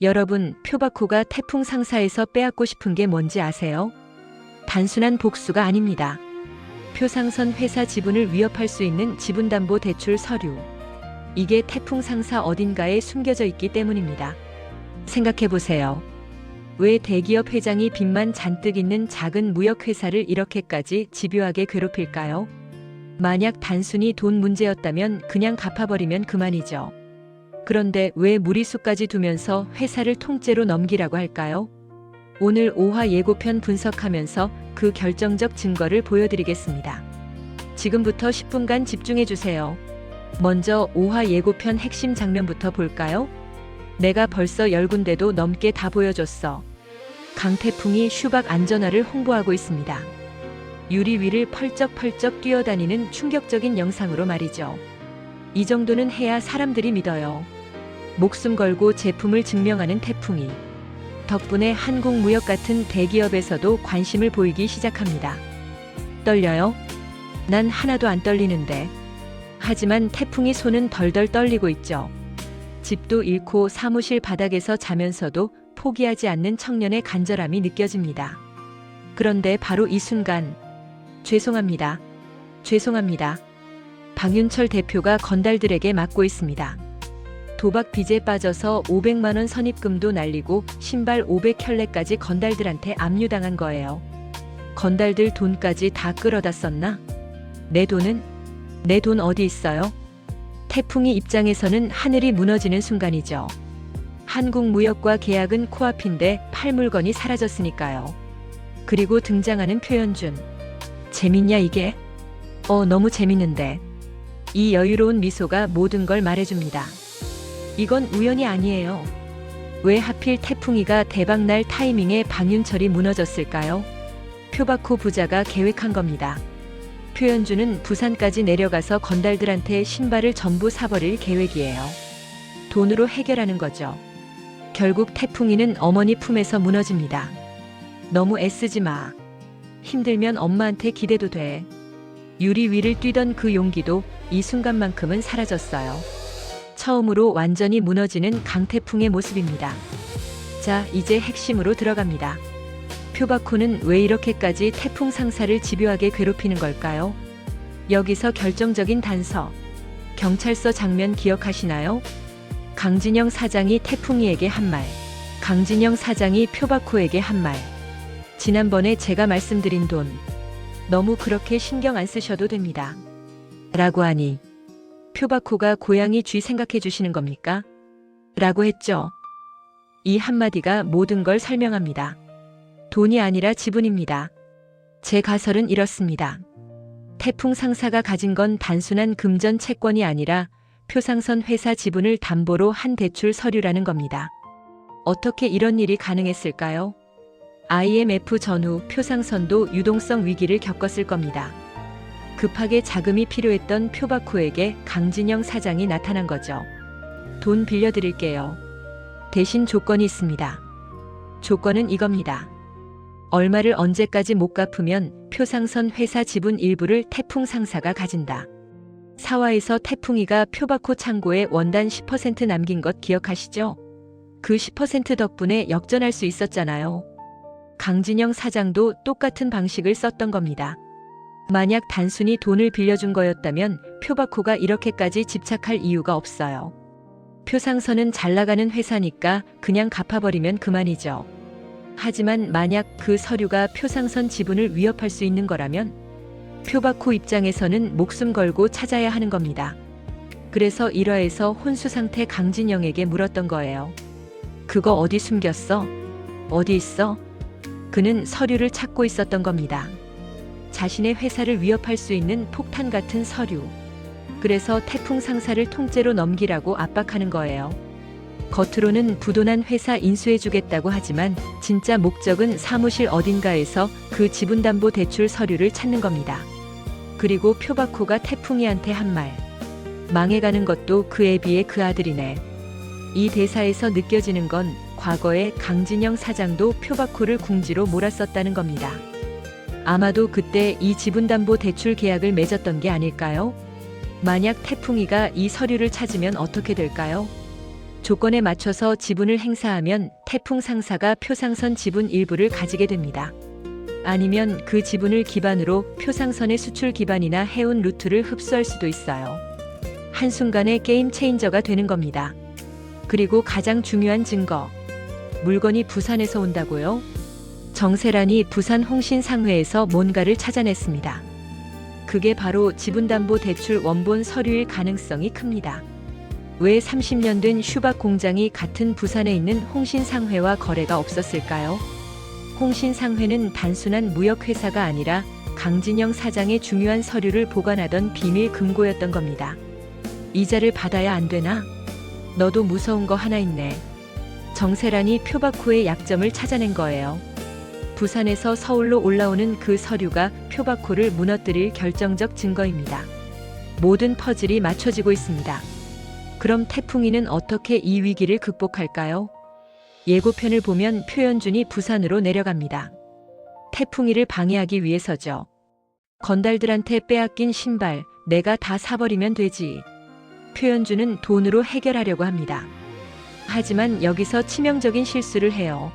여러분, 표바코가 태풍 상사에서 빼앗고 싶은 게 뭔지 아세요? 단순한 복수가 아닙니다. 표상선 회사 지분을 위협할 수 있는 지분담보대출 서류. 이게 태풍 상사 어딘가에 숨겨져 있기 때문입니다. 생각해보세요. 왜 대기업 회장이 빚만 잔뜩 있는 작은 무역회사를 이렇게까지 집요하게 괴롭힐까요? 만약 단순히 돈 문제였다면 그냥 갚아버리면 그만이죠. 그런데 왜 무리수까지 두면서 회사를 통째로 넘기라고 할까요? 오늘 5화 예고편 분석하면서 그 결정적 증거를 보여드리겠습니다. 지금부터 10분간 집중해주세요. 먼저 5화 예고편 핵심 장면부터 볼까요? 내가 벌써 10군데도 넘게 다 보여줬어. 강태풍이 슈박 안전화를 홍보하고 있습니다. 유리 위를 펄쩍펄쩍 뛰어다니는 충격적인 영상으로 말이죠. 이 정도는 해야 사람들이 믿어요. 목숨 걸고 제품을 증명하는 태풍이. 덕분에 한국무역 같은 대기업에서도 관심을 보이기 시작합니다. 떨려요? 난 하나도 안 떨리는데. 하지만 태풍이 손은 덜덜 떨리고 있죠. 집도 잃고 사무실 바닥에서 자면서도 포기하지 않는 청년의 간절함이 느껴집니다. 그런데 바로 이 순간, 죄송합니다. 죄송합니다. 박윤철 대표가 건달들에게 맞고 있습니다. 도박 빚에 빠져서 500만 원 선입금도 날리고 신발 500켤레까지 건달들한테 압류당한 거예요. 건달들 돈까지 다 끌어다 썼나? 내 돈은? 내 돈 어디 있어요? 태풍이 입장에서는 하늘이 무너지는 순간이죠. 한국무역과 계약은 코앞인데 팔 물건이 사라졌으니까요. 그리고 등장하는 표현준. 재밌냐 이게? 너무 재밌는데. 이 여유로운 미소가 모든 걸 말해줍니다. 이건 우연이 아니에요. 왜 하필 태풍이가 대박날 타이밍에 박윤철이 무너졌을까요? 표바코 부자가 계획한 겁니다. 표현주는 부산까지 내려가서 건달들한테 신발을 전부 사버릴 계획이에요. 돈으로 해결하는 거죠. 결국 태풍이는 어머니 품에서 무너집니다. 너무 애쓰지 마. 힘들면 엄마한테 기대도 돼. 유리 위를 뛰던 그 용기도 이 순간만큼은 사라졌어요. 처음으로 완전히 무너지는 강태풍의 모습입니다. 자, 이제 핵심으로 들어갑니다. 표바코는 왜 이렇게까지 태풍 상사를 집요하게 괴롭히는 걸까요? 여기서 결정적인 단서. 경찰서 장면 기억하시나요? 강진영 사장이 태풍이에게 한 말. 강진영 사장이 표바코에게 한 말. 지난번에 제가 말씀드린 돈. 너무 그렇게 신경 안 쓰셔도 됩니다. 라고 하니 표바코가 고양이 쥐 생각해 주시는 겁니까? 라고 했죠. 이 한마디가 모든 걸 설명합니다. 돈이 아니라 지분입니다. 제 가설은 이렇습니다. 태풍 상사가 가진 건 단순한 금전 채권이 아니라 표상선 회사 지분을 담보로 한 대출 서류라는 겁니다. 어떻게 이런 일이 가능했을까요? IMF 전후 표상선도 유동성 위기를 겪었을 겁니다. 급하게 자금이 필요했던 표바코에게 강진영 사장이 나타난 거죠. 돈 빌려드릴게요. 대신 조건이 있습니다. 조건은 이겁니다. 얼마를 언제까지 못 갚으면 표상선 회사 지분 일부를 태풍 상사가 가진다. 사화에서 태풍이가 표바코 창고에 원단 10% 남긴 것 기억하시죠? 그 10% 덕분에 역전할 수 있었잖아요. 강진영 사장도 똑같은 방식을 썼던 겁니다. 만약 단순히 돈을 빌려준 거였다면 표바코가 이렇게까지 집착할 이유가 없어요. 표상선은 잘 나가는 회사니까 그냥 갚아버리면 그만이죠. 하지만 만약 그 서류가 표상선 지분을 위협할 수 있는 거라면 표바코 입장에서는 목숨 걸고 찾아야 하는 겁니다. 그래서 1화에서 혼수 상태 강진영에게 물었던 거예요. 그거 어디 숨겼어? 어디 있어? 그는 서류를 찾고 있었던 겁니다. 자신의 회사를 위협할 수 있는 폭탄 같은 서류. 그래서 태풍 상사를 통째로 넘기라고 압박하는 거예요. 겉으로는 부도난 회사 인수해주겠다고 하지만 진짜 목적은 사무실 어딘가에서 그 지분담보대출 서류를 찾는 겁니다. 그리고 표바코가 태풍이한테 한 말. 망해가는 것도 그 애비의 그 아들이네. 이 대사에서 느껴지는 건 과거에 강진영 사장도 표바코를 궁지로 몰았었다는 겁니다. 아마도 그때 이 지분담보대출 계약을 맺었던 게 아닐까요? 만약 태풍이가 이 서류를 찾으면 어떻게 될까요? 조건에 맞춰서 지분을 행사하면 태풍 상사가 표상선 지분 일부를 가지게 됩니다. 아니면 그 지분을 기반으로 표상선의 수출 기반이나 해운 루트를 흡수할 수도 있어요. 한순간에 게임 체인저가 되는 겁니다. 그리고 가장 중요한 증거. 물건이 부산에서 온다고요? 정세란이 부산 홍신상회에서 뭔가를 찾아냈습니다. 그게 바로 지분담보대출 원본 서류일 가능성이 큽니다. 왜 30년 된 슈박 공장이 같은 부산에 있는 홍신상회와 거래가 없었을까요? 홍신상회는 단순한 무역회사가 아니라 강진영 사장의 중요한 서류를 보관하던 비밀 금고였던 겁니다. 이자를 받아야 안 되나? 너도 무서운 거 하나 있네. 정세란이 표바코의 약점을 찾아낸 거예요. 부산에서 서울로 올라오는 그 서류가 표바코를 무너뜨릴 결정적 증거입니다. 모든 퍼즐이 맞춰지고 있습니다. 그럼 태풍이는 어떻게 이 위기를 극복할까요? 예고편을 보면 표현준이 부산으로 내려갑니다. 태풍이를 방해하기 위해서죠. 건달들한테 빼앗긴 신발 내가 다 사버리면 되지. 표현준은 돈으로 해결하려고 합니다. 하지만 여기서 치명적인 실수를 해요.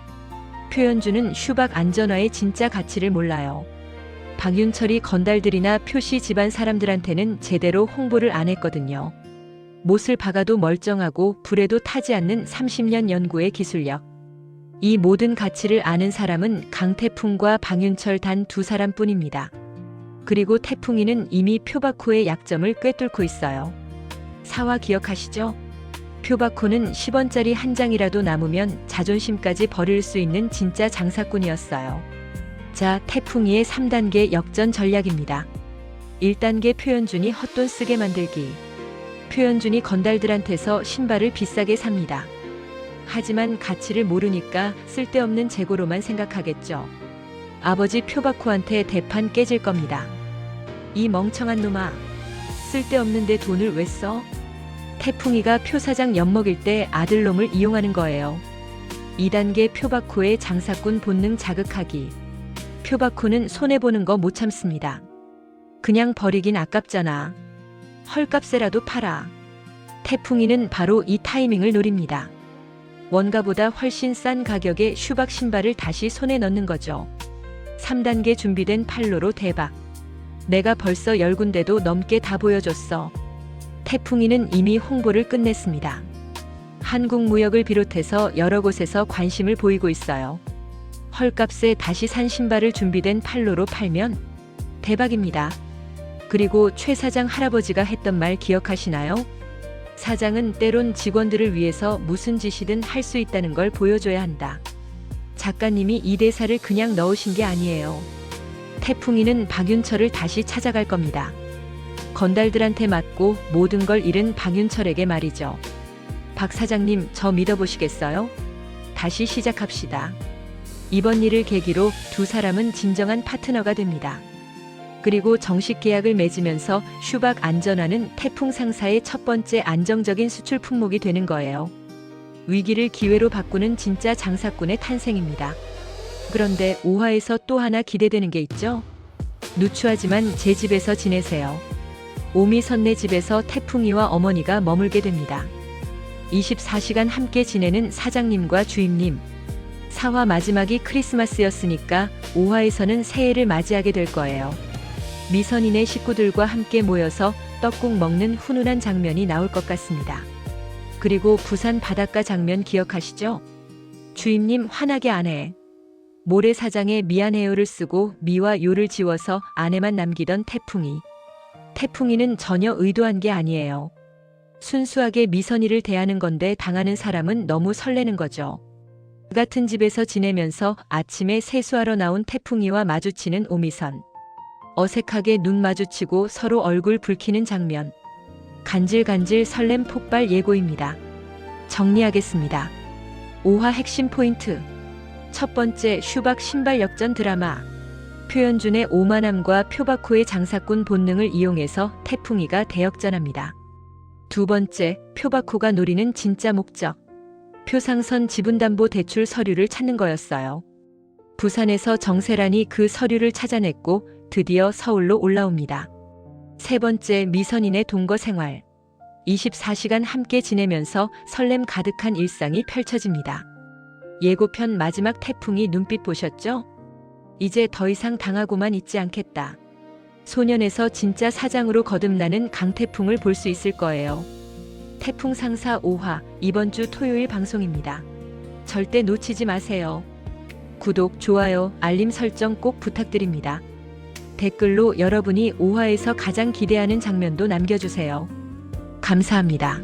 표현준은 슈박 안전화의 진짜 가치를 몰라요. 박윤철이 건달들이나 표시 집안 사람들한테는 제대로 홍보를 안 했거든요. 못을 박아도 멀쩡하고 불에도 타지 않는 30년 연구의 기술력. 이 모든 가치를 아는 사람은 강태풍과 박윤철 단 두 사람뿐입니다. 그리고 태풍이는 이미 표바코의 약점을 꿰뚫고 있어요. 사화 기억하시죠? 표바코는 10원짜리 한 장이라도 남으면 자존심까지 버릴 수 있는 진짜 장사꾼이었어요. 자, 태풍이의 3단계 역전 전략입니다. 1단계 표현준이 헛돈 쓰게 만들기. 표현준이 건달들한테서 신발을 비싸게 삽니다. 하지만 가치를 모르니까 쓸데없는 재고로만 생각하겠죠. 아버지 표바코한테 대판 깨질 겁니다. 이 멍청한 놈아. 쓸데없는데 돈을 왜 써? 태풍이가 표사장 엿먹일 때 아들놈을 이용하는 거예요. 2단계 표바코의 장사꾼 본능 자극하기. 표바코는 손해보는 거 못 참습니다. 그냥 버리긴 아깝잖아. 헐값에라도 팔아. 태풍이는 바로 이 타이밍을 노립니다. 원가보다 훨씬 싼 가격에 슈박 신발을 다시 손에 넣는 거죠. 3단계 준비된 판로로 대박. 내가 벌써 10군데도 넘게 다 보여줬어. 태풍이는 이미 홍보를 끝냈습니다. 한국 무역을 비롯해서 여러 곳에서 관심을 보이고 있어요. 헐값에 다시 산 신발을 준비된 판로로 팔면 대박입니다. 그리고 최 사장 할아버지가 했던 말 기억하시나요? 사장은 때론 직원들을 위해서 무슨 짓이든 할 수 있다는 걸 보여줘야 한다. 작가님이 이 대사를 그냥 넣으신 게 아니에요. 태풍이는 박윤철을 다시 찾아갈 겁니다. 건달들한테 맞고 모든 걸 잃은 박윤철에게 말이죠. 박 사장님, 저 믿어보시겠어요? 다시 시작합시다. 이번 일을 계기로 두 사람은 진정한 파트너가 됩니다. 그리고 정식 계약을 맺으면서 슈박 안전화는 태풍 상사의 첫 번째 안정적인 수출 품목이 되는 거예요. 위기를 기회로 바꾸는 진짜 장사꾼의 탄생입니다. 그런데 5화에서 또 하나 기대되는 게 있죠? 누추하지만 제 집에서 지내세요. 오미선네 집에서 태풍이와 어머니가 머물게 됩니다. 24시간 함께 지내는 사장님과 주임님. 4화 마지막이 크리스마스였으니까 5화에서는 새해를 맞이하게 될 거예요. 미선이네 식구들과 함께 모여서 떡국 먹는 훈훈한 장면이 나올 것 같습니다. 그리고 부산 바닷가 장면 기억하시죠? 주임님 화나게 안 해. 모래사장에 미안해요를 쓰고 미와 요를 지워서 안에만 남기던 태풍이. 태풍이는 전혀 의도한 게 아니에요. 순수하게 미선이를 대하는 건데 당하는 사람은 너무 설레는 거죠. 같은 집에서 지내면서 아침에 세수하러 나온 태풍이와 마주치는 오미선. 어색하게 눈 마주치고 서로 얼굴 붉히는 장면. 간질간질 설렘 폭발 예고입니다. 정리하겠습니다. 5화 핵심 포인트. 첫 번째, 슈박 신발 역전 드라마. 표현준의 오만함과 표바코의 장사꾼 본능을 이용해서 태풍이가 대역전합니다. 두 번째, 표바코가 노리는 진짜 목적. 표상선 지분담보대출 서류를 찾는 거였어요. 부산에서 정세란이 그 서류를 찾아냈고 드디어 서울로 올라옵니다. 세 번째, 미선인의 동거 생활. 24시간 함께 지내면서 설렘 가득한 일상이 펼쳐집니다. 예고편 마지막 태풍이 눈빛 보셨죠? 이제 더 이상 당하고만 있지 않겠다. 소년에서 진짜 사장으로 거듭나는 강태풍을 볼 수 있을 거예요. 태풍 상사 5화 이번 주 토요일 방송입니다. 절대 놓치지 마세요. 구독, 좋아요, 알림 설정 꼭 부탁드립니다. 댓글로 여러분이 5화에서 가장 기대하는 장면도 남겨주세요. 감사합니다.